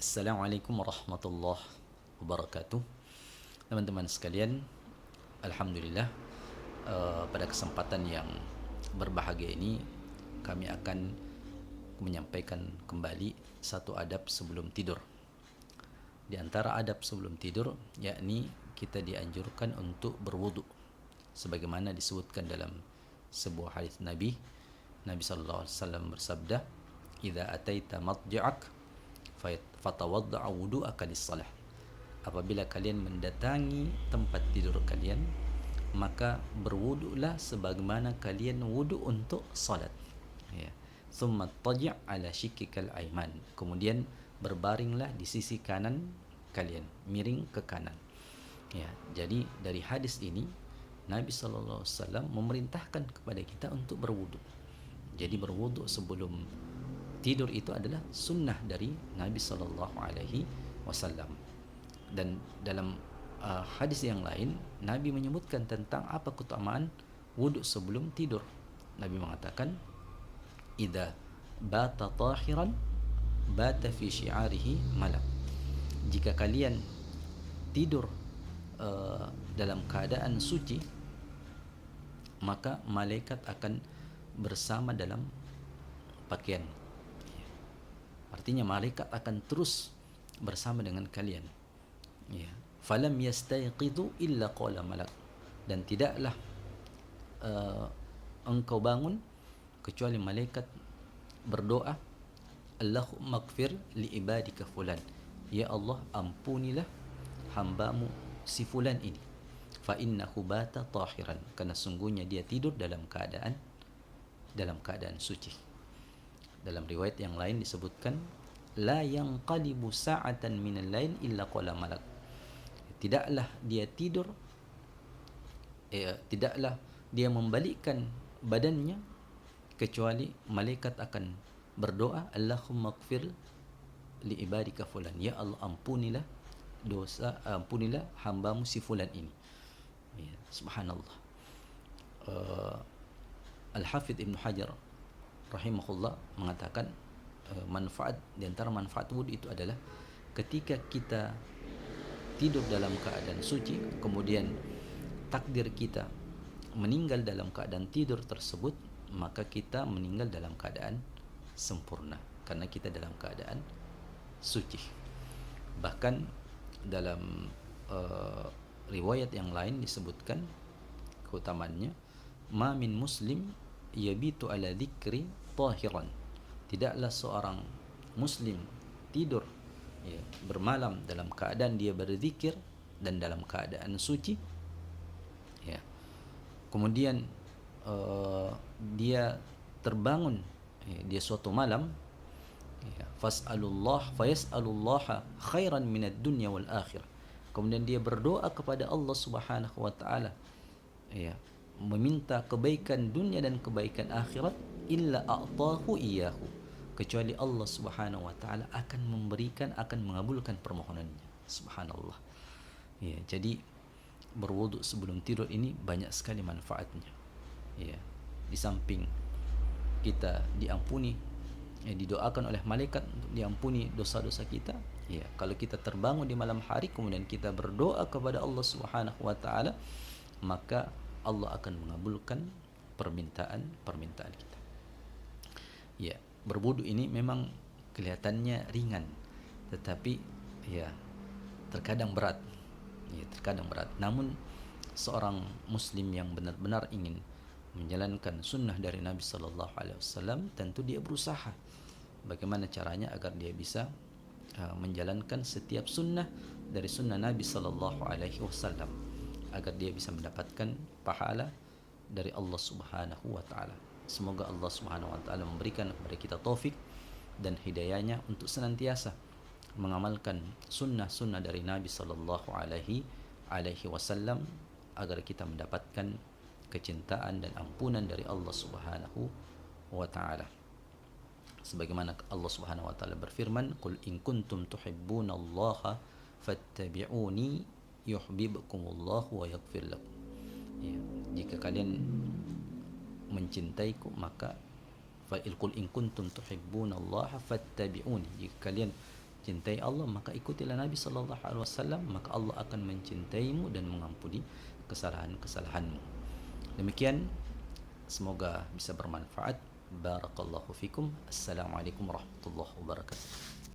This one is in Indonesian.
Assalamualaikum warahmatullahi wabarakatuh. Teman-teman sekalian, Alhamdulillah, pada kesempatan yang berbahagia ini kami akan menyampaikan kembali satu adab sebelum tidur. Di antara adab sebelum tidur, yakni kita dianjurkan untuk berwudu, sebagaimana disebutkan dalam sebuah hadis Nabi sallallahu alaihi wasallam bersabda, "Idza ataita madja'ak fatawadda' wudu'aka lis-salah." Apabila kalian mendatangi tempat tidur kalian, maka berwudulah sebagaimana kalian wudu untuk salat. Ya. Thumma taji' ala shikkikal aiman. Kemudian berbaringlah di sisi kanan kalian, miring ke kanan. Ya, jadi dari hadis ini Nabi sallallahu alaihi wasallam memerintahkan kepada kita untuk berwudu. Jadi berwudu sebelum tidur itu adalah sunnah dari Nabi sallallahu alaihi wasallam. Dan dalam hadis yang lain Nabi menyebutkan tentang apa keutamaan wudu sebelum tidur. Nabi mengatakan, "Idza bata tahiran bata fi syi'arihi malak." Jika kalian tidur dalam keadaan suci, maka malaikat akan bersama dalam pakaian. Artinya malaikat akan terus bersama dengan kalian. Ya. Falam yastayqidu illa qala malak. Dan tidaklah engkau bangun kecuali malaikat berdoa, Allahumma ighfir li ibadika fulan. Ya Allah, ampunilah hambamu si fulan ini. Fa innahu bata tahiran. Karena sungguhnya dia tidur dalam keadaan suci. Dalam riwayat yang lain disebutkan, la yanqalibu sa'atan minal lail illa qala malak. Tidaklah dia tidur, tidaklah dia membalikkan badannya kecuali malaikat akan berdoa, Allahumma ighfir li ibadika fulan. Ya Allah, ampunilah hambamu si fulan ini. Ya, subhanallah. Al-Hafidh Ibn Hajar rahimahullah mengatakan, di antara manfaat wudu itu adalah ketika kita tidur dalam keadaan suci, kemudian takdir kita meninggal dalam keadaan tidur tersebut, maka kita meninggal dalam keadaan sempurna karena kita dalam keadaan suci. Bahkan dalam riwayat yang lain disebutkan keutamaannya, ma min muslim yabitu ala dzikri tahiran. Tidaklah seorang muslim tidur, ya, bermalam dalam keadaan dia berzikir dan dalam keadaan suci, ya. Kemudian dia terbangun, ya, dia suatu malam, ya, fayasalullaha khairan minad dunya wal akhirah. Kemudian dia berdoa kepada Allah Subhanahu wa taala, ya, meminta kebaikan dunia dan kebaikan akhirat, illa a'tahu iyyahu, kecuali Allah Subhanahu wa taala akan mengabulkan permohonannya. Subhanallah. Ya, jadi berwudu sebelum tidur ini banyak sekali manfaatnya. Ya, di samping kita diampuni, ya, didoakan oleh malaikat untuk diampuni dosa-dosa kita. Ya, kalau kita terbangun di malam hari kemudian kita berdoa kepada Allah Subhanahu wa taala, maka Allah akan mengabulkan permintaan kita. Ya, berwudu ini memang kelihatannya ringan, tetapi ya terkadang berat. Ya, terkadang berat. Namun seorang muslim yang benar-benar ingin menjalankan sunnah dari Nabi sallallahu alaihi wasallam, tentu dia berusaha bagaimana caranya agar dia bisa menjalankan setiap sunnah dari sunnah Nabi sallallahu alaihi wasallam, agar dia bisa mendapatkan pahala dari Allah Subhanahu wa taala. Semoga Allah Subhanahu wa taala memberikan kepada kita taufik dan hidayahnya untuk senantiasa mengamalkan sunnah-sunnah dari Nabi sallallahu alaihi wasallam, agar kita mendapatkan kecintaan dan ampunan dari Allah Subhanahu wa taala. Sebagaimana Allah Subhanahu wa taala berfirman, "Qul in kuntum tuhibbunallaha fattabi'uni yuhibbukumullah wa yaghfir lakum." Ya, jika kalian mencintaiku maka qul in kuntum tuhibbunallaha fattabi'uni, jika kalian cintai Allah, maka ikutilah Nabi sallallahu alaihi wasallam, maka Allah akan mencintaimu dan mengampuni kesalahan-kesalahanmu. Demikian, semoga bisa bermanfaat. Barakallahu fikum. Assalamualaikum warahmatullahi wabarakatuh.